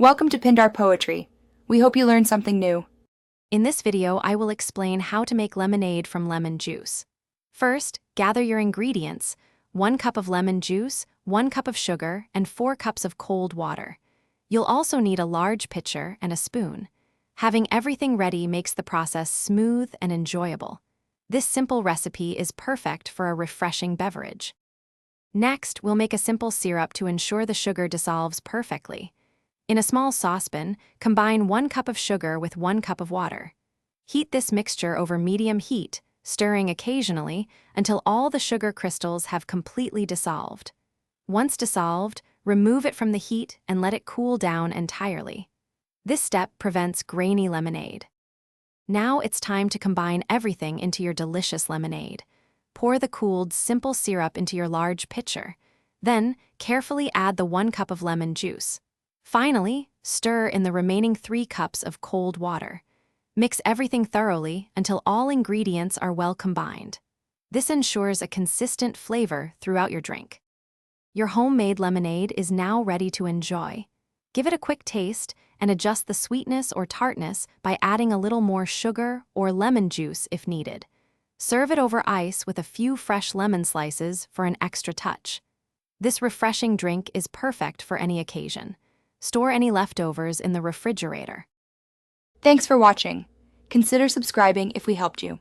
Welcome to Pindar Poetry. We hope you learned something new. In this video, I will explain how to make lemonade from lemon juice. First, gather your ingredients: 1 cup of lemon juice, 1 cup of sugar, and 4 cups of cold water. You'll also need a large pitcher and a spoon. Having everything ready makes the process smooth and enjoyable. This simple recipe is perfect for a refreshing beverage. Next, we'll make a simple syrup to ensure the sugar dissolves perfectly. In a small saucepan, combine 1 cup of sugar with 1 cup of water. Heat this mixture over medium heat, stirring occasionally until all the sugar crystals have completely dissolved. Once dissolved, remove it from the heat and let it cool down entirely. This step prevents grainy lemonade. Now it's time to combine everything into your delicious lemonade. Pour the cooled, simple syrup into your large pitcher. Then, carefully add the 1 cup of lemon juice. Finally, stir in the remaining 3 cups of cold water. Mix everything thoroughly until all ingredients are well combined. This ensures a consistent flavor throughout your drink. Your homemade lemonade is now ready to enjoy. Give it a quick taste and adjust the sweetness or tartness by adding a little more sugar or lemon juice if needed. Serve it over ice with a few fresh lemon slices for an extra touch. This refreshing drink is perfect for any occasion. Store any leftovers in the refrigerator. Thanks for watching. Consider subscribing if we helped you.